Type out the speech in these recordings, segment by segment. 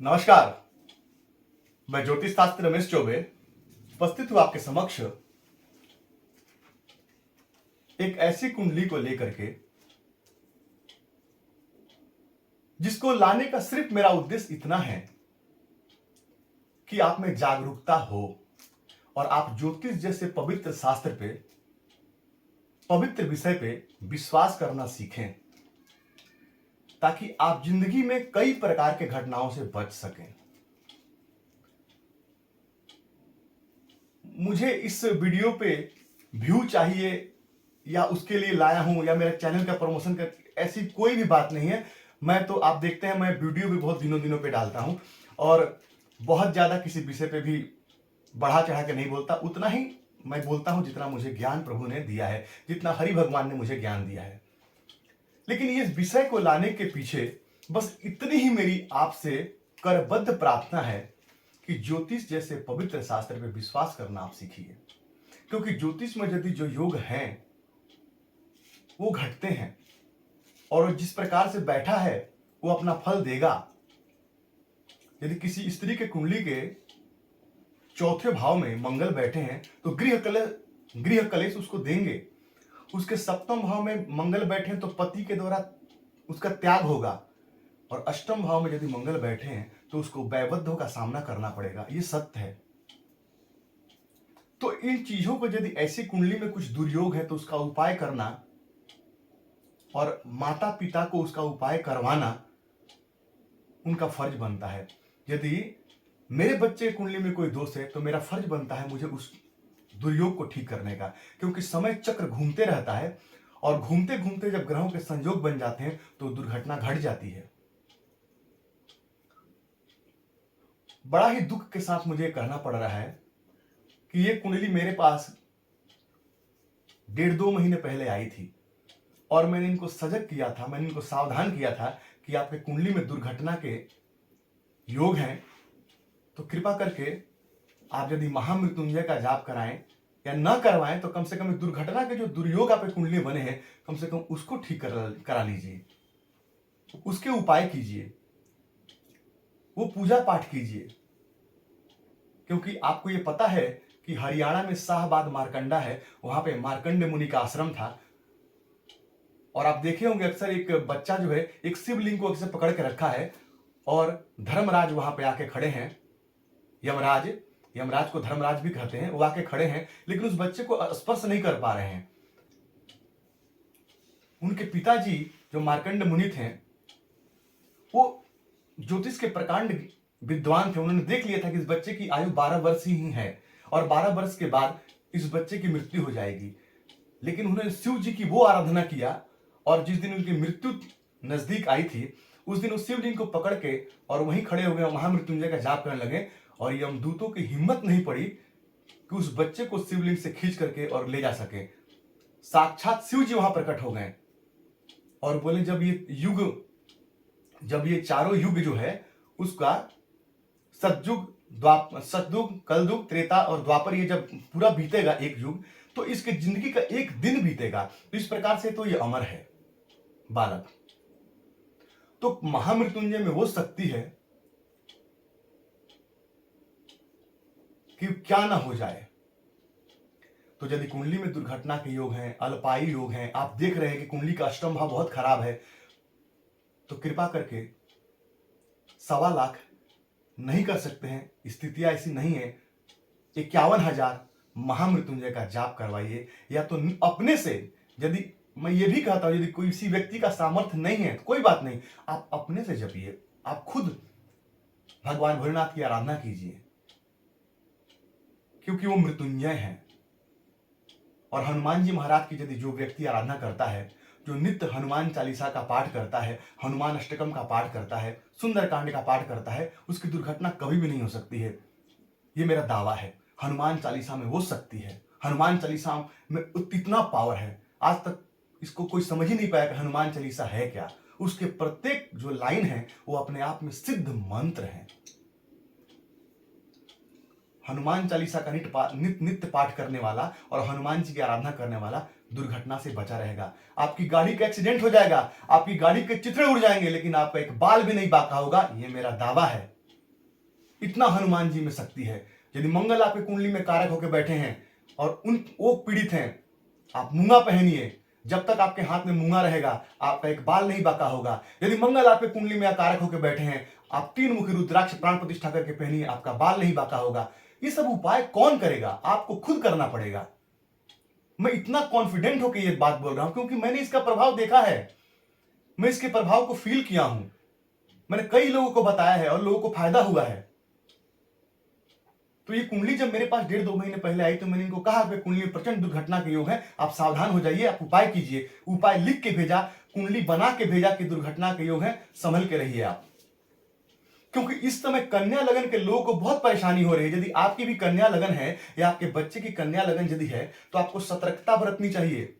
नमस्कार। मैं ज्योतिष शास्त्री रमेश चौबे उपस्थित हूं आपके समक्ष एक ऐसी कुंडली को लेकर के जिसको लाने का सिर्फ मेरा उद्देश्य इतना है कि आप में जागरूकता हो और आप ज्योतिष जैसे पवित्र शास्त्र पे, पवित्र विषय पे विश्वास करना सीखें ताकि आप जिंदगी में कई प्रकार के घटनाओं से बच सकें। मुझे इस वीडियो पे व्यू चाहिए या उसके लिए लाया हूं या मेरे चैनल का प्रमोशन कर, ऐसी कोई भी बात नहीं है। मैं तो आप देखते हैं, मैं वीडियो भी बहुत दिनों दिनों पे डालता हूं और बहुत ज्यादा किसी विषय पे भी बढ़ा चढ़ा के नहीं बोलता। उतना ही मैं बोलता हूं जितना मुझे ज्ञान प्रभु ने दिया है, जितना हरि भगवान ने मुझे ज्ञान दिया है। लेकिन इस विषय को लाने के पीछे बस इतनी ही मेरी आपसे करबद्ध प्रार्थना है कि ज्योतिष जैसे पवित्र शास्त्र पे विश्वास करना आप सीखिए, क्योंकि ज्योतिष में यदि जो योग हैं वो घटते हैं और जिस प्रकार से बैठा है वो अपना फल देगा। यदि किसी स्त्री के कुंडली के चौथे भाव में मंगल बैठे हैं तो गृह कलेश उसको देंगे। उसके सप्तम भाव में मंगल बैठे हैं तो पति के द्वारा उसका त्याग होगा और अष्टम भाव में यदि मंगल बैठे हैं तो उसको वैबद्धों का सामना करना पड़ेगा। ये सत्य है। तो इन चीजों को यदि ऐसी कुंडली में कुछ दुर्योग है तो उसका उपाय करना और माता पिता को उसका उपाय करवाना उनका फर्ज बनता है। यदि मेरे बच्चे कुंडली में कोई दोष है तो मेरा फर्ज बनता है मुझे उस दुर्योग को ठीक करने का, क्योंकि समय चक्र घूमते रहता है और घूमते घूमते जब ग्रहों के संयोग बन जाते हैं तो दुर्घटना घट जाती है। बड़ा ही दुख के साथ मुझे कहना पड़ रहा है कि ये कुंडली मेरे पास 1.5-2 महीने पहले आई थी और मैंने इनको सजग किया था, मैंने इनको सावधान किया था कि आपके कुंडली में दुर्घटना के योग हैं तो कृपा करके आप यदि महामृत्युंजय का जाप कराएं या न करवाएं तो कम से कम दुर्घटना के जो दुर्योग आपके कुंडली बने हैं कम से कम उसको ठीक करा लीजिए, उसके उपाय कीजिए, वो पूजा पाठ कीजिए। क्योंकि आपको ये पता है कि हरियाणा में शाहबाद मारकंडा है, वहां पे मार्कंड मुनि का आश्रम था और आप देखे होंगे अक्सर एक बच्चा जो है एक शिवलिंग को अक्सर पकड़ के रखा है और धर्मराज वहां पे आके खड़े हैं। यमराज को धर्मराज भी कहते हैं, वो आके खड़े हैं लेकिन उस बच्चे को स्पर्श नहीं कर पा रहे हैं। उनके पिताजी जो मार्कंड मुनि थे वो ज्योतिष के प्रकांड विद्वान थे। उन्होंने देख लिया था कि इस बच्चे की आयु 12 वर्ष ही है और 12 वर्ष के बाद इस बच्चे की मृत्यु हो जाएगी। लेकिन उन्होंने शिव जी की वो आराधना किया और जिस दिन उनकी मृत्यु नजदीक आई थी उस दिन उस शिवलिंग को पकड़ के और वहीं खड़े हो गए, महामृत्युंजय का जाप करने लगे और यमदूतों की हिम्मत नहीं पड़ी कि उस बच्चे को शिवलिंग से खींच करके और ले जा सके। साक्षात शिव जी वहां प्रकट हो गए और बोले जब ये चारों युग जो है उसका सतयुग, कलयुग, त्रेता और द्वापर ये जब पूरा बीतेगा एक युग तो इसके जिंदगी का एक दिन बीतेगा। इस प्रकार से तो ये अमर है बालक। तो महामृत्युंजय में वो शक्ति है कि क्या ना हो जाए। तो यदि कुंडली में दुर्घटना के योग हैं, अल्पायु योग हैं, आप देख रहे हैं कि कुंडली का अष्टम भाव बहुत खराब है तो कृपा करके 1.25 लाख नहीं कर सकते हैं, स्थितियां ऐसी नहीं है, 51,000 महामृत्युंजय का जाप करवाइए या तो अपने से। यदि मैं ये भी कहता हूं यदि कोई किसी व्यक्ति का सामर्थ्य नहीं है तो कोई बात नहीं, आप अपने से जपिए, आप खुद भगवान भोलेनाथ की आराधना कीजिए क्योंकि वो मृत्युंजय हैं। और हनुमान जी महाराज की यदि जो व्यक्ति आराधना करता है, जो नित्य हनुमान चालीसा का पाठ करता है, हनुमान अष्टकम का पाठ करता है, सुंदरकांड का पाठ करता है, उसकी दुर्घटना कभी भी नहीं हो सकती है। ये मेरा दावा है। हनुमान चालीसा में वो शक्ति है, हनुमान चालीसा में इतना पावर है। आज तक इसको कोई समझ ही नहीं पाया कि हनुमान चालीसा है क्या। उसके प्रत्येक जो लाइन है वो अपने आप में सिद्ध मंत्र है। हनुमान चालीसा का नित्य पाठ करने वाला और हनुमान जी की आराधना करने वाला दुर्घटना से बचा रहेगा। आपकी गाड़ी का एक्सीडेंट हो जाएगा, आपकी गाड़ी के चिथड़े उड़ जाएंगे लेकिन आपका एक बाल भी नहीं बाका होगा। ये मेरा दावा है। इतना हनुमान जी में शक्ति है। यदि मंगल आपके कुंडली में कारक होकर बैठे हैं और वो पीड़ित हैं, आप मूंगा पहनिए, जब तक आपके हाथ में मूंगा रहेगा आपका एक बाल नहीं बाका होगा। यदि मंगल आपके कुंडली में कारक होकर बैठे हैं, आप 3 मुखी रुद्राक्ष प्राण प्रतिष्ठा करके पहनिए, आपका बाल नहीं बाका होगा। ये सब उपाय कौन करेगा? आपको खुद करना पड़ेगा। मैं इतना कॉन्फिडेंट होकर ये बात बोल रहा हूं क्योंकि मैंने इसका प्रभाव देखा है, मैं इसके प्रभाव को फील किया हूं, मैंने कई लोगों को बताया है और लोगों को फायदा हुआ है। तो ये कुंडली जब मेरे पास 1.5-2 महीने पहले आई तो मैंने इनको कहा कि कुंडली में प्रचंड दुर्घटना के योग है, आप सावधान हो जाइए, आप उपाय कीजिए। उपाय लिख के भेजा, कुंडली बना के भेजा कि दुर्घटना के योग है, संभल के रहिए आप। क्योंकि इस समय कन्या लगन के लोगों को बहुत परेशानी हो रही है। यदि आपकी भी कन्या लगन है या आपके बच्चे की कन्या लगन यदि है तो आपको सतर्कता बरतनी चाहिए।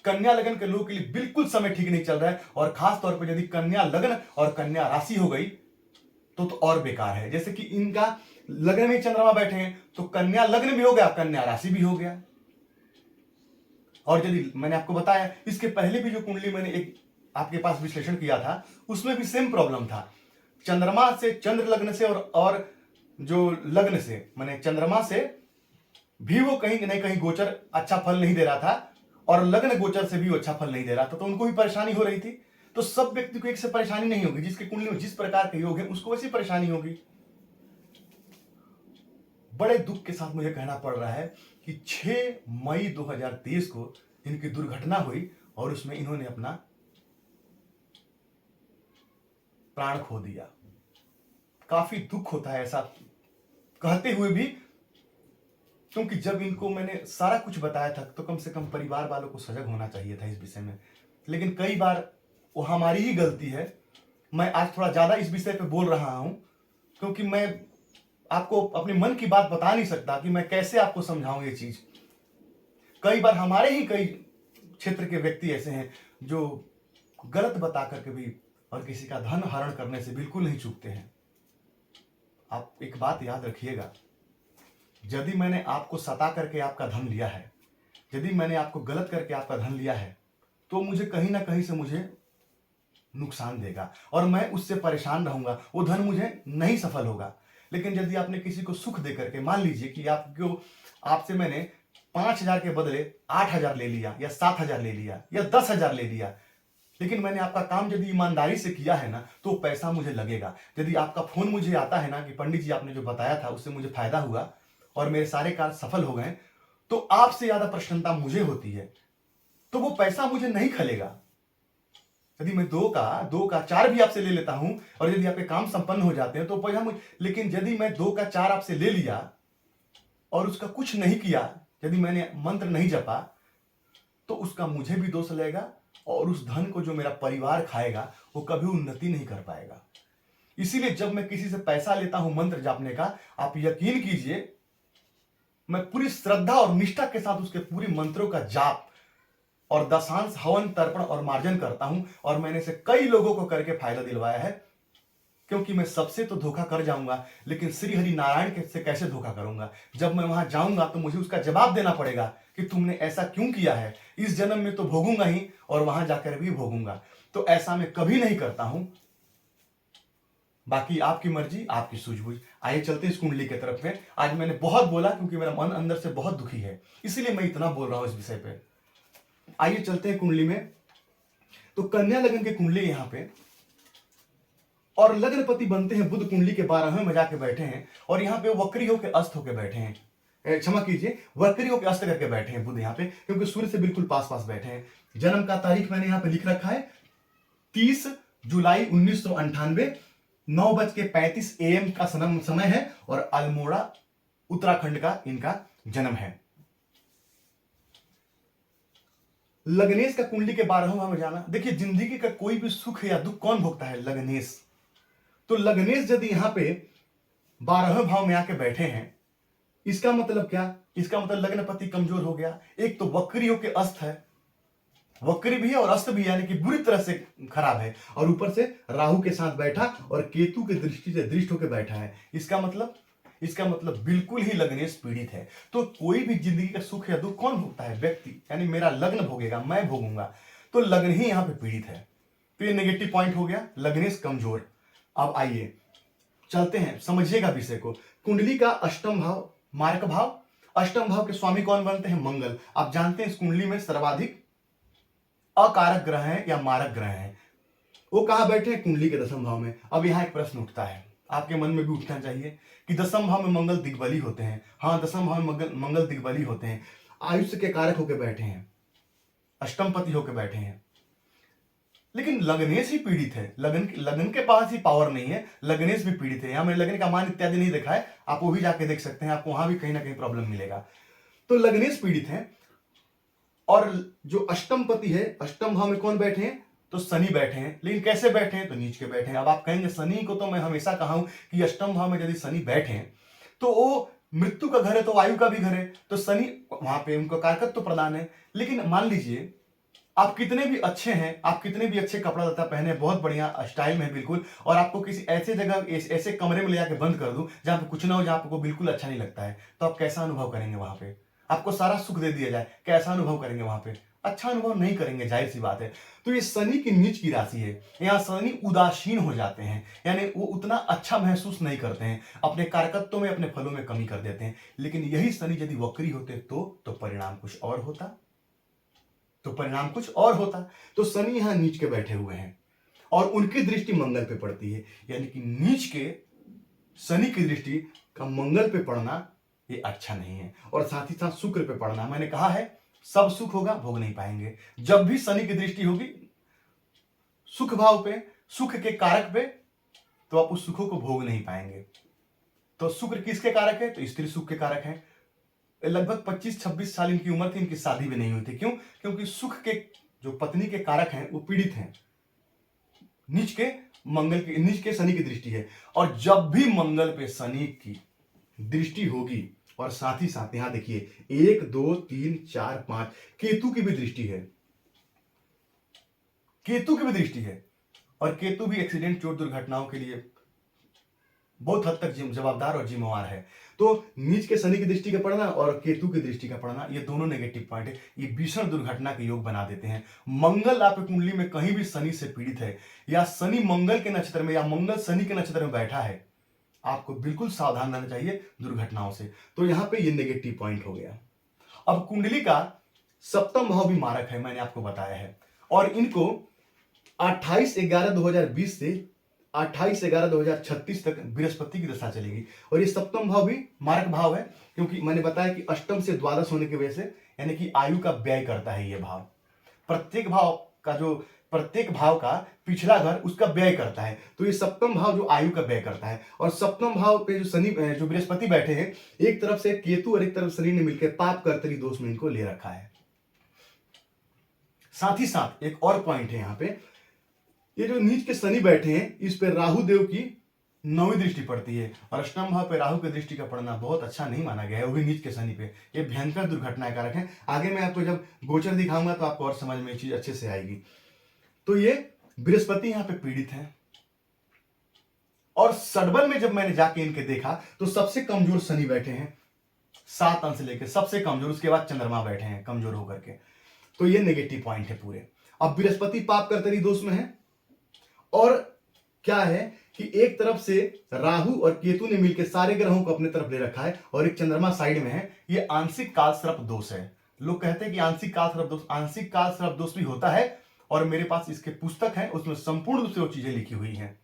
कन्या लगन के लोगों के लिए बिल्कुल समय ठीक नहीं चल रहा है, और खास तौर पर यदि कन्या लगन और कन्या राशि हो गई तो और बेकार है। जैसे कि इनका लगन में चंद्रमा बैठे हैं तो कन्या लग्न भी हो गया, कन्या राशि भी हो गया। और यदि मैंने आपको बताया इसके पहले भी जो कुंडली मैंने एक आपके पास विश्लेषण किया था उसमें भी सेम प्रॉब्लम था। चंद्रमा से, चंद्र लग्न से और जो लग्न से माने चंद्रमा से भी वो कहीं न कहीं गोचर अच्छा फल नहीं दे रहा था, और लग्न गोचर से भी वो अच्छा फल नहीं दे रहा था, तो उनको भी परेशानी हो रही थी। तो सब व्यक्ति को एक से परेशानी नहीं होगी, जिसके कुंडली में जिस प्रकार के योग है उसको वैसी परेशानी होगी। बड़े दुख के साथ मुझे कहना पड़ रहा है कि 6 मई 2023 को इनकी दुर्घटना हुई और उसमें इन्होंने अपना प्राण खो दिया। काफी दुख होता है ऐसा कहते हुए भी, क्योंकि जब इनको मैंने सारा कुछ बताया था तो कम से कम परिवार वालों को सजग होना चाहिए था इस विषय में, लेकिन कई बार वो हमारी ही गलती है। मैं आज थोड़ा ज्यादा इस विषय पे बोल रहा हूं क्योंकि मैं आपको अपने मन की बात बता नहीं सकता कि मैं कैसे आपको समझाऊं ये चीज। कई बार हमारे ही कई क्षेत्र के व्यक्ति ऐसे हैं जो गलत बता करके भी और किसी का धन हरण करने से बिल्कुल नहीं चूकते हैं। आप एक बात याद रखिएगा, यदि मैंने आपको सता करके आपका धन लिया है, यदि मैंने आपको गलत करके आपका धन लिया है, तो मुझे कहीं ना कहीं से मुझे नुकसान देगा और मैं उससे परेशान रहूंगा, वो धन मुझे नहीं सफल होगा। लेकिन यदि आपने किसी को सुख दे करके, मान लीजिए कि आपसे मैंने 5,000 के बदले 8,000 ले लिया या 7,000 ले लिया या 10,000 ले लिया, लेकिन मैंने आपका काम यदि ईमानदारी से किया है ना तो पैसा मुझे लगेगा। यदि आपका फोन मुझे आता है ना कि पंडित जी आपने जो बताया था उससे मुझे फायदा हुआ और मेरे सारे कार्य सफल हो गए, तो आपसे ज्यादा प्रसन्नता मुझे होती है, तो वो पैसा मुझे नहीं खलेगा। यदि मैं 2 का 4 भी आपसे ले लेता हूं और यदि आपके काम संपन्न हो जाते हैं तो पैसा मुझे, लेकिन यदि मैं 2 का 4 आपसे ले लिया और उसका कुछ नहीं किया, यदि मैंने मंत्र नहीं जपा, तो उसका मुझे भी दोष लगेगा और उस धन को जो मेरा परिवार खाएगा वो कभी उन्नति नहीं कर पाएगा। इसीलिए जब मैं किसी से पैसा लेता हूं मंत्र जापने का, आप यकीन कीजिए मैं पूरी श्रद्धा और निष्ठा के साथ उसके पूरी मंत्रों का जाप और दशांश हवन तर्पण और मार्जन करता हूं, और मैंने से कई लोगों को करके फायदा दिलवाया है। क्योंकि मैं सबसे तो धोखा कर जाऊंगा, लेकिन श्री हरि नारायण से कैसे धोखा करूंगा? जब मैं वहां जाऊंगा तो मुझे उसका जवाब देना पड़ेगा कि तुमने ऐसा क्यों किया है। इस जन्म में तो भोगूंगा ही और वहां जाकर भी भोगूंगा, तो ऐसा मैं कभी नहीं करता हूं। बाकी आपकी मर्जी, आपकी सूझबूझ। आइए चलते इस कुंडली की तरफ में। आज मैंने बहुत बोला क्योंकि मेरा मन अंदर से बहुत दुखी है, इसीलिए मैं इतना बोल रहा हूं इस विषय पे। आइए चलते हैं कुंडली में। तो कन्या लगन की कुंडली यहां पे, और लग्नपति बनते हैं बुध कुंडली के 12वें में जाके बैठे हैं, और यहां पे वक्री होके अस्त होके बैठे हैं। क्षमा कीजिए, वक्री होके अस्त करके बैठे हैं बुध यहाँ पे, क्योंकि सूर्य से बिल्कुल पास पास बैठे हैं। जन्म का तारीख मैंने यहाँ पे लिख रखा है 30 जुलाई 1998, 9:35 AM का समय है, और अल्मोड़ा उत्तराखंड का इनका जन्म है। लग्नेश का कुंडली के 12वां में जाना, देखिए जिंदगी का कोई भी सुख या दुख कौन भोगता है? लग्नेश। तो लग्नेश यदि यहां पे 12वें भाव में आके बैठे हैं, इसका मतलब क्या? इसका मतलब लग्नपति कमजोर हो गया। एक तो वक्री होके अस्त है, वक्री भी है और अस्त भी, यानी कि बुरी तरह से खराब है, और ऊपर से राहु के साथ बैठा और केतु की दृष्टि से दृष्ट होकर बैठा है। इसका मतलब बिल्कुल ही लग्नेश पीड़ित है। तो कोई भी जिंदगी का सुख या दुख कौन भोगता है? व्यक्ति, यानी मेरा लग्न भोगेगा, मैं भोगूंगा। तो लग्न ही यहां पे पीड़ित है, तो ये नेगेटिव पॉइंट हो गया, लग्नेश कमजोर। अब आइए चलते हैं, समझिएगा विषय को। कुंडली का अष्टम भाव मारक भाव, अष्टम भाव के स्वामी कौन बनते हैं? मंगल। आप जानते हैं इस कुंडली में सर्वाधिक अकारक ग्रह हैं या मारक ग्रह हैं, वो कहां बैठे हैं? कुंडली के दसम भाव में। अब यहां एक प्रश्न उठता है, आपके मन में भी उठना चाहिए कि दसम भाव में मंगल दिग्बली होते हैं। हाँ, दसम भाव में मंगल दिग्बली होते हैं, आयुष्य के कारक होकर बैठे हैं, अष्टमपति होकर बैठे हैं, लेकिन लग्नेश ही पीड़ित है। लगन के पास ही पावर नहीं है, लग्नेश भी पीड़ित है। यहां मैंने लगन का मान इत्यादि नहीं देखा है, आप वो भी जाके देख सकते हैं, आपको वहां भी कहीं ना कहीं प्रॉब्लम मिलेगा। तो लग्नेश पीड़ित है, और जो अष्टमपति है, अष्टम भाव में कौन बैठे हैं? तो शनि बैठे हैं। लेकिन कैसे बैठे हैं? तो नीच के बैठे हैं। अब आप कहेंगे शनि को तो मैं हमेशा कहा हूं कि अष्टम भाव में यदि शनि बैठे हैं तो वो मृत्यु का घर है, तो वायु का भी घर है, तो शनि वहां पे उनको कारकत्व तो प्रदान है। लेकिन मान लीजिए आप कितने भी अच्छे हैं, आप कितने भी अच्छे कपड़ा लत्ता पहने, बहुत बढ़िया स्टाइल में बिल्कुल, और आपको किसी ऐसे जगह ऐसे कमरे में ले जाके बंद कर दूं जहां पे कुछ ना हो, जहां आपको बिल्कुल अच्छा नहीं लगता है, तो आप कैसा अनुभव करेंगे? वहां पे आपको सारा सुख दे दिया जाए, कैसा अनुभव करेंगे? वहां पे अच्छा अनुभव नहीं करेंगे, जाहिर सी बात है। तो ये शनि की नीच की राशि है, यहाँ शनि उदासीन हो जाते हैं, यानी वो उतना अच्छा महसूस नहीं करते हैं, अपने कारकत्व में, अपने फलों में कमी कर देते हैं। लेकिन यही शनि यदि वक्री होते तो परिणाम कुछ और होता, तो शनि यहां नीच के बैठे हुए हैं और उनकी दृष्टि मंगल पे पड़ती है, यानी कि नीच के शनि की दृष्टि का मंगल पे पड़ना ये अच्छा नहीं है। और साथ ही साथ शुक्र पे पड़ना, मैंने कहा है सब सुख होगा, भोग नहीं पाएंगे। जब भी शनि की दृष्टि होगी सुख भाव पे, सुख के कारक पे, तो आप उस सुखों को भोग नहीं पाएंगे। तो शुक्र किसके कारक है? तो स्त्री सुख के कारक है। लगभग 25-26 साल इनकी उम्र थी, इनकी शादी भी नहीं हुई थी। क्यों? क्योंकि सुख के जो पत्नी के कारक हैं वो पीड़ित हैं, नीच के शनि की दृष्टि है। और जब भी मंगल पे शनि की दृष्टि होगी, और साथ ही साथ यहां देखिए 1 2 3 4 5 केतु की भी दृष्टि है, और केतु भी एक्सीडेंट, चोट दुर्घटनाओं के लिए बहुत हद तक जवाबदार और जिम्मेवार है। तो नीच के शनि की दृष्टि का पड़ना और केतु की दृष्टि का पड़ना, ये दोनों नेगेटिव पॉइंट है, ये भीषण दुर्घटना के योग बना देते हैं। मंगल आपकी कुंडली में कहीं भी शनि से पीड़ित है, या शनि मंगल के नक्षत्र में, या मंगल शनि के नक्षत्र में बैठा है, आपको बिल्कुल सावधान रहना चाहिए दुर्घटनाओं से। तो यहां पे ये नेगेटिव पॉइंट हो गया। अब कुंडली का सप्तम भाव भी मारक है, मैंने आपको बताया है, और इनको 28/11/2020 से 28/11/2036 तक बृहस्पति की दशा चलेगी। और ये सप्तम भाव भी मारक भाव है, क्योंकि मैंने बताया कि अष्टम से द्वादश होने की वजह से, यानी कि आयु का व्यय करता है ये भाव। प्रत्येक भाव का पिछला घर उसका व्यय करता है, तो ये सप्तम भाव जो आयु का व्यय करता है। और सप्तम भाव पे जो बृहस्पति बैठे हैं, एक तरफ से केतु और एक तरफ शनि ने मिलकर पाप कर्तरी दोष में इनको ले रखा है। साथ ही साथ एक और पॉइंट है यहाँ पे, ये जो नीच के शनि बैठे हैं, इस पे राहु देव की 9वीं दृष्टि पड़ती है, और अष्टम भाव पे राहु की दृष्टि का पड़ना बहुत अच्छा नहीं माना गया है, वो भी नीच के शनि पे। ये भयंकर दुर्घटना कारक है। आगे मैं आपको जब गोचर दिखाऊंगा तो आपको और समझ में ये चीज अच्छे से आएगी। तो ये बृहस्पति यहां पे पीड़ित है, और सडबल में जब मैंने जाके इनके देखा तो सबसे कमजोर शनि बैठे हैं, 7 अंश लेके सबसे कमजोर, उसके बाद चंद्रमा बैठे हैं कमजोर होकर के। तो ये नेगेटिव पॉइंट है पूरे। अब बृहस्पति पाप कर्तरी दोष में है, और क्या है कि एक तरफ से राहु और केतु ने मिलकर सारे ग्रहों को अपने तरफ ले रखा है, और एक चंद्रमा साइड में है। ये आंशिक काल सर्प दोष है। लोग कहते हैं कि आंशिक काल सर्प दोष भी होता है, और मेरे पास इसके पुस्तक है, उसमें संपूर्ण रूप से वो चीजें लिखी हुई हैं।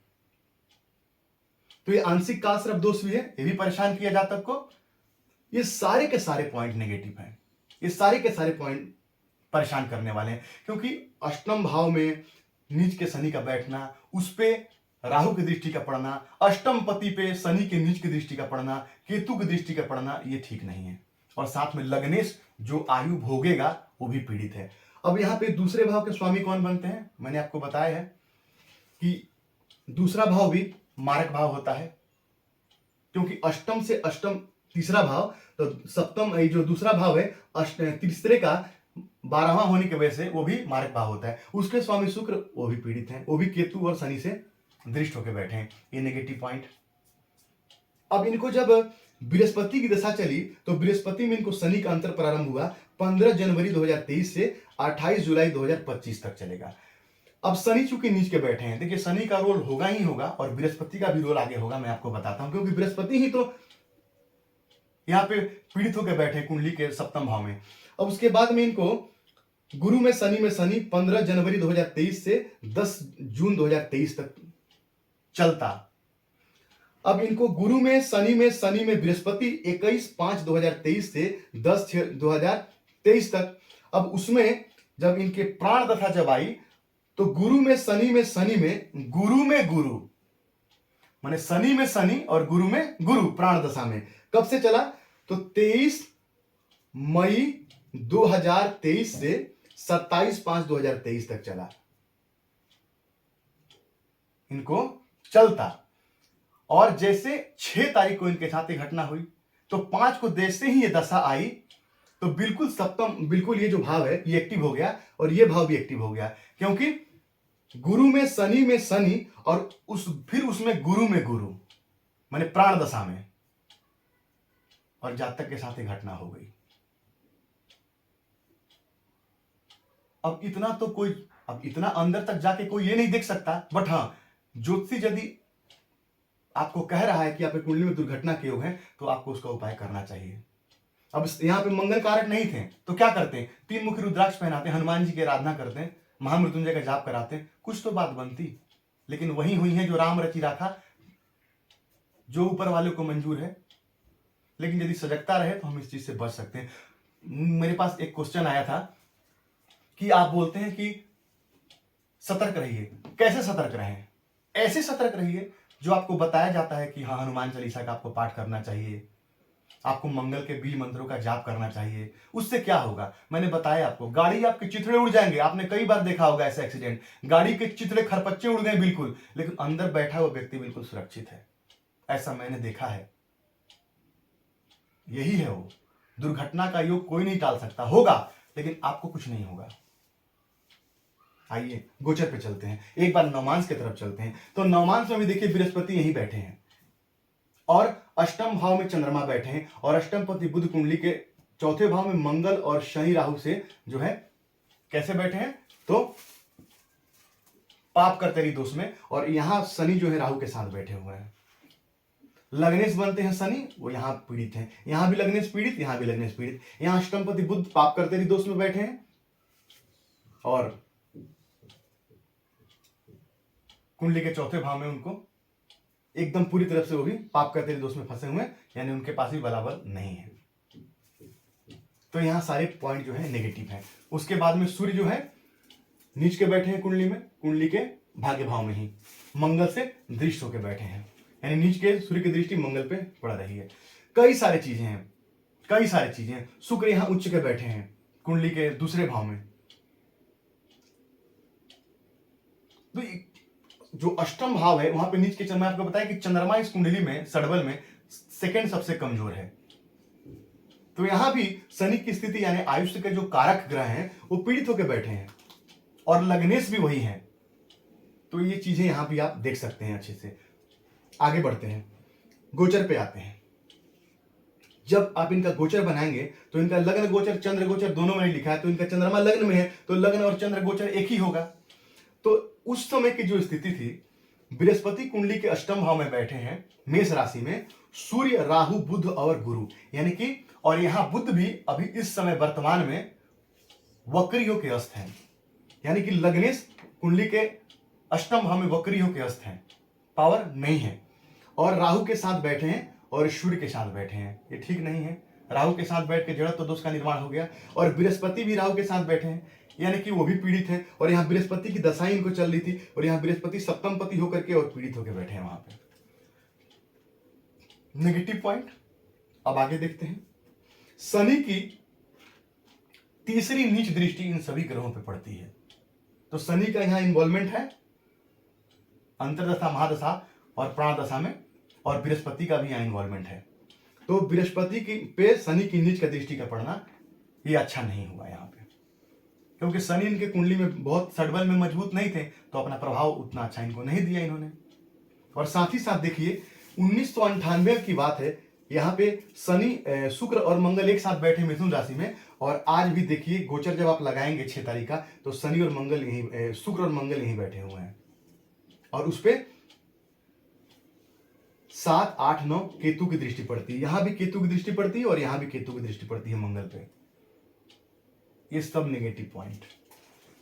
तो ये आंशिक काल सर्प दोष भी है, ये भी परेशान किया जातक को। ये सारे के सारे पॉइंट नेगेटिव हैं, ये सारे के सारे पॉइंट परेशान करने वाले हैं, क्योंकि अष्टम भाव में नीच के शनि का बैठना, उस पे राहु की दृष्टि का पड़ना, अष्टम पति पे शनि के नीच की दृष्टि का पड़ना, केतु की दृष्टि का पड़ना, ये ठीक नहीं है। और साथ में लग्नेश जो आयु भोगेगा वो भी पीड़ित है। अब यहां पे दूसरे भाव के स्वामी कौन बनते हैं? मैंने आपको बताया है कि दूसरा भाव भी मारक भाव होता है, क्योंकि अष्टम से अष्टम तीसरा भाव, तो सप्तम जो दूसरा भाव है तीसरे का 12वां होने की वजह से वो भी मारक भाव होता है। उसके स्वामी शुक्र वो भी पीड़ित हैं, वो भी केतु और शनि से दृष्ट होकर बैठे हैं। ये नेगेटिव पॉइंट। अब इनको जब बृहस्पति की दशा चली तो बृहस्पति में इनको शनि का अंतर प्रारंभ हुआ 15 जनवरी 2023 से 28 जुलाई 2025 तक चलेगा। अब शनि चूंकि नीच के बैठे हैं, देखिए शनि का रोल होगा ही होगा और बृहस्पति का भी रोल आगे होगा, मैं आपको बताता हूं, क्योंकि बृहस्पति ही तो यहाँ पे पीड़ित होकर बैठे हैं कुंडली के सप्तम भाव में। अब उसके बाद में इनको गुरु में शनि 15 जनवरी 2023 से 10 जून 2023 तक चलता। अब इनको गुरु में शनि में बृहस्पति 21/5/2023 से 10/6/2023 तक। अब उसमें जब इनके प्राण दशा जब आई तो गुरु में गुरु माने शनि में शनि और गुरु में गुरु प्राण दशा में कब से चला तो 23 मई 2023 से 27/5/2023 तक चला, इनको चलता। और जैसे 6 तारीख को इनके साथ ये घटना हुई तो 5 को जैसे ही ये दशा आई तो बिल्कुल सप्तम, बिल्कुल ये जो भाव है ये एक्टिव हो गया और ये भाव भी एक्टिव हो गया, क्योंकि गुरु में शनि और फिर उसमें गुरु में गुरु माने प्राण दशा में, और जातक के साथ ही घटना हो गई। अब इतना अंदर तक जाके कोई ये नहीं देख सकता, बट हाँ, ज्योतिषी यदि आपको कह रहा है कि आपकी कुंडली में दुर्घटना के योग है तो आपको उसका उपाय करना चाहिए। अब यहाँ पे मंगल कारक नहीं थे तो क्या करते हैं, 3 मुखी रुद्राक्ष पहनाते हैं, हनुमान जी की आराधना करते हैं, महामृत्युंजय का जाप कराते हैं, कुछ तो बात बनती। लेकिन वही हुई है जो राम रचि राखा, जो ऊपर वाले को मंजूर है। लेकिन यदि सजगता रहे तो हम इस चीज से बच सकते हैं। मेरे पास एक क्वेश्चन आया था कि आप बोलते हैं कि सतर्क रहिए, कैसे सतर्क रहें? ऐसे सतर्क रहिए जो आपको बताया जाता है कि हाँ, हनुमान चालीसा का आपको पाठ करना चाहिए, आपको मंगल के बीज मंत्रों का जाप करना चाहिए। उससे क्या होगा, मैंने बताया आपको, गाड़ी आपके चिथड़े उड़ जाएंगे। आपने कई बार देखा होगा ऐसा एक्सीडेंट, गाड़ी के चिथड़े खरपच्चे उड़ गए बिल्कुल, लेकिन अंदर बैठा हुआ व्यक्ति बिल्कुल सुरक्षित है। ऐसा मैंने देखा है। यही है वो दुर्घटना का योग, कोई नहीं टाल सकता, होगा लेकिन आपको कुछ नहीं होगा। आइए गोचर पे चलते हैं, एक बार नवमांश की तरफ चलते हैं। तो नवमांश में भी देखिए बृहस्पति यहीं बैठे हैं और अष्टम भाव में चंद्रमा बैठे हैं, और अष्टम पति बुध कुंडली के चौथे भाव में मंगल और शनि राहु से जो है कैसे बैठे हैं तो पाप कर्तरी दोष में, और यहां शनि जो है राहु के साथ बैठे हुए हैं। लग्नेश बनते हैं शनि, वो यहां पीड़ित हैं, यहां भी लग्नेश पीड़ित, यहां भी लग्नेश पीड़ित। यहां अष्टमपति बुध पाप कर्तरी दोष में बैठे हैं और कुंडली के चौथे भाव में उनको एकदम पूरी तरफ से वो भी पाप कर्तरी दोष में फंसे हुए हैं, यानी उनके पास भी बलाबल नहीं है। तो यहां सारे पॉइंट जो है नेगेटिव है। उसके बाद में सूर्य जो है नीच के बैठे हैं कुंडली में, कुंडली के भाग्य भाव में ही मंगल से दृष्ट होकर बैठे हैं, यानी नीच के सूर्य की दृष्टि मंगल पे पड़ रही है। कई सारी चीजें हैं। शुक्र यहां उच्च के बैठे हैं कुंडली के दूसरे भाव में। तो जो अष्टम भाव है वहां पे नीच के चंद्रमा, आपको बताया कि चंद्रमा इस कुंडली में षडबल में सेकंड सबसे कमजोर है। तो यहां भी शनि की स्थिति यानी आयुष्य के जो कारक ग्रह हैं वो पीड़ित होकर बैठे हैं और लग्नेश भी वही है। तो ये चीजें यहां भी आप देख सकते हैं अच्छे से। आगे बढ़ते हैं, गोचर पे आते हैं। जब आप इनका गोचर बनाएंगे तो इनका लग्न गोचर चंद्र गोचर दोनों में लिखा है, तो इनका चंद्रमा लग्न में है तो लग्न और चंद्र गोचर एक ही होगा। तो उस समय की जो स्थिति थी, बृहस्पति कुंडली के अष्टम भाव में बैठे हैं मेष राशि में, सूर्य राहु बुध और गुरु, यानी कि और यहां बुध भी अभी इस समय वर्तमान में वक्री होकर अस्त हैं, यानी कि लग्नेश कुंडली के अष्टम भाव में वक्री होकर अस्त हैं, पावर नहीं है। और राहु के साथ बैठे हैं और सूर्य के साथ बैठे हैं, ये ठीक नहीं है। राहु के साथ बैठ के जड़त्व दोष का निर्माण हो गया, और बृहस्पति भी राहु के साथ बैठे हैं, यानी कि वो भी पीड़ित है। और यहाँ बृहस्पति की दशाएं इनको चल रही थी और यहाँ बृहस्पति सप्तम पति होकर के और पीड़ित होकर बैठे हैं वहां पे। नेगेटिव पॉइंट अब आगे देखते हैं। शनि की तीसरी नीच दृष्टि इन सभी ग्रहों पे पड़ती है, तो शनि का यहाँ इन्वॉल्वमेंट है अंतरदशा, महादशा और प्राणदशा में, और बृहस्पति का भी यहाँ इन्वॉल्वमेंट है। तो बृहस्पति की पे शनि की नीच का दृष्टि का पड़ना ये अच्छा नहीं हुआ यहाँ पे, क्योंकि शनि इनके कुंडली में बहुत षडबल में मजबूत नहीं थे, तो अपना प्रभाव उतना अच्छा इनको नहीं दिया इन्होंने। और साथ ही साथ देखिए 1998 की बात है, यहाँ पे शनि शुक्र और मंगल एक साथ बैठे मिथुन राशि में, और आज भी देखिए गोचर जब आप लगाएंगे 6 तारीख का, तो शनि और मंगल यहीं, शुक्र और मंगल यहीं बैठे हुए हैं, और उस पे 7, 8, 9 केतु की दृष्टि पड़ती है। यहां भी केतु की दृष्टि पड़ती है और यहां भी केतु की दृष्टि पड़ती है मंगल पे। ये सब नेगेटिव पॉइंट,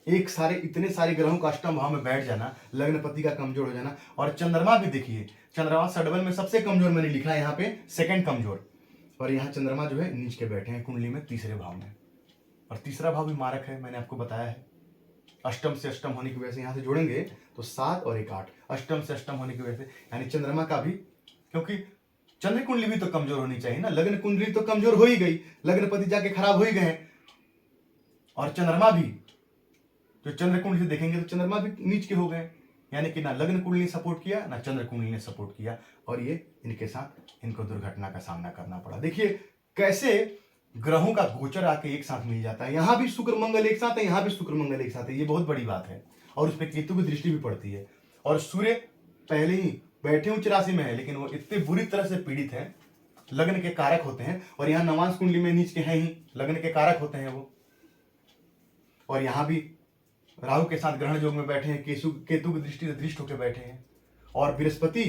एक सारे इतने सारे ग्रहों का अष्टम भाव में बैठ जाना, लग्नपति का कमजोर हो जाना। और चंद्रमा भी देखिए, चंद्रमा षडबल में सबसे कमजोर मैंने लिखा है यहाँ पे, सेकंड कमजोर। और यहाँ चंद्रमा जो है नीच के बैठे हैं कुंडली में तीसरे भाव में, और तीसरा भाव भी मारक है, मैंने आपको बताया है। अष्टम से अष्टम होने की वजह से यहाँ से जोड़ेंगे तो 7 और 1 8, अष्टम से अष्टम होने की वजह से, यानी चंद्रमा का भी, क्योंकि चंद्र कुंडली भी तो कमजोर होनी चाहिए ना, लग्न कुंडली तो कमजोर हो ही गई, लग्नपति जाके खराब हो ही गए, और चंद्रमा भी जो चंद्र कुंडली से देखेंगे तो चंद्रमा भी नीच के हो गए, यानी कि ना लग्न कुंडली ने सपोर्ट किया ना चंद्र कुंडली ने सपोर्ट किया, और ये इनके साथ इनको दुर्घटना का सामना करना पड़ा। देखिए कैसे ग्रहों का गोचर आके एक साथ मिल जाता है, यहां भी शुक्र मंगल एक साथ है, यहां भी शुक्र मंगल एक साथ है, ये बहुत बड़ी बात है। और उस पर केतु की दृष्टि भी पड़ती है, और सूर्य पहले ही बैठे उच्च राशि में है, लेकिन वो इतने बुरी तरह से पीड़ित है, लग्न के कारक होते हैं, और यहाँ नवांश कुंडली में नीच के हैं ही, लग्न के कारक होते हैं वो। और यहाँ भी राहु के साथ ग्रहण योग में बैठे हैं, केतु की दृष्टि से दृष्ट होकर बैठे हैं, और बृहस्पति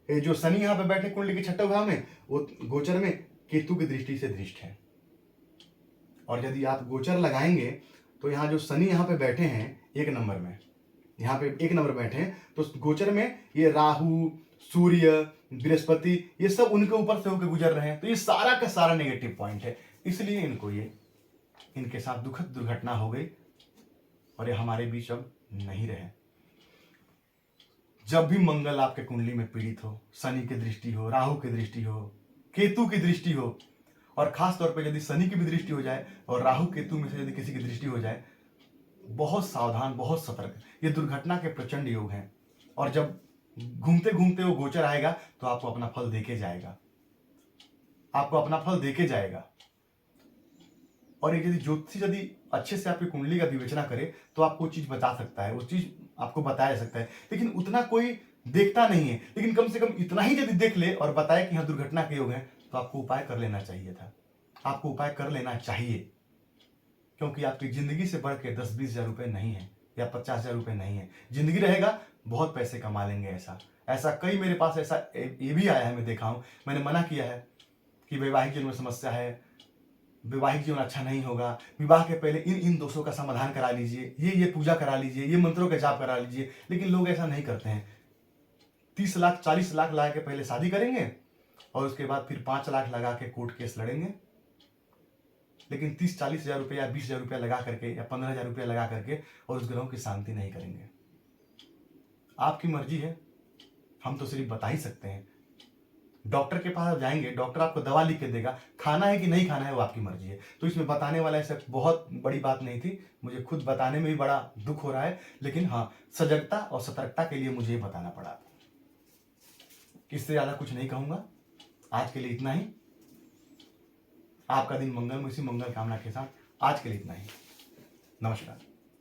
जो शनि यहाँ पे बैठे कुंडली के छठे भाव में, वो गोचर में केतु की दृष्टि से दृष्ट है। और यदि आप गोचर लगाएंगे तो यहाँ जो शनि यहाँ पे बैठे हैं 1 नंबर में, यहाँ पे 1 नंबर बैठे हैं, तो गोचर में ये राहु, सूर्य, बृहस्पति, ये सब उनके ऊपर से होकर गुजर रहे हैं, तो ये सारा का सारा नेगेटिव पॉइंट है, इसलिए इनको ये इनके साथ दुखद दुर्घटना हो गई, और ये हमारे बीच अब नहीं रहे। जब भी मंगल आपके कुंडली में पीड़ित हो, शनि की दृष्टि हो, राहु की दृष्टि हो, केतु की दृष्टि हो, और खास तौर पे यदि शनि की भी दृष्टि हो जाए और राहु केतु में से यदि किसी की दृष्टि हो जाए, बहुत सावधान, बहुत सतर्क, ये दुर्घटना के प्रचंड योग हैं। और जब घूमते घूमते वो गोचर आएगा तो आपको अपना फल देके जाएगा, आपको अपना फल देके जाएगा। और यदि ज्योतिषी यदि अच्छे से आपकी कुंडली का विवेचना करे तो आपको चीज बता सकता है, वो चीज आपको बताया जा सकता है, लेकिन उतना कोई देखता नहीं है। लेकिन कम से कम इतना ही यदि देख ले और बताए कि यहाँ दुर्घटना के योग है, तो आपको उपाय कर लेना चाहिए था, आपको उपाय कर लेना चाहिए, क्योंकि आपकी जिंदगी से बढ़ के 10-20 हजार रुपए नहीं है, या 50 हजार रुपए नहीं है। जिंदगी रहेगा बहुत पैसे कमा लेंगे, ऐसा कई मेरे पास ऐसा ये भी आया है, मैं देखा हूं, मैंने मना किया है कि वैवाहिक जीवन में समस्या है, वैवाहिक जीवन अच्छा नहीं होगा, विवाह के पहले इन दोषों का समाधान करा लीजिए, ये पूजा करा लीजिए, ये मंत्रों का जाप करा लीजिए, लेकिन लोग ऐसा नहीं करते हैं। 30 लाख 40 लाख लगा के पहले शादी करेंगे, और उसके बाद फिर 5 लाख लगा के कोर्ट केस लड़ेंगे, लेकिन 30-40 हजार रुपये या 20 हजार रुपया लगा करके या 15 हजार रुपया लगा करके और उस ग्रहों की शांति नहीं करेंगे। आपकी मर्जी है, हम तो सिर्फ बता ही सकते हैं। डॉक्टर के पास आप जाएंगे, डॉक्टर आपको दवा लिख के देगा, खाना है कि नहीं खाना है वो आपकी मर्जी है। तो इसमें बताने वाला ऐसा बहुत बड़ी बात नहीं थी, मुझे खुद बताने में भी बड़ा दुख हो रहा है, लेकिन हाँ, सजगता और सतर्कता के लिए मुझे बताना पड़ा। इससे ज्यादा कुछ नहीं कहूंगा, आज के लिए इतना ही। आपका दिन मंगलमय, इसी मंगल कामना के साथ आज के लिए इतना ही। नमस्कार।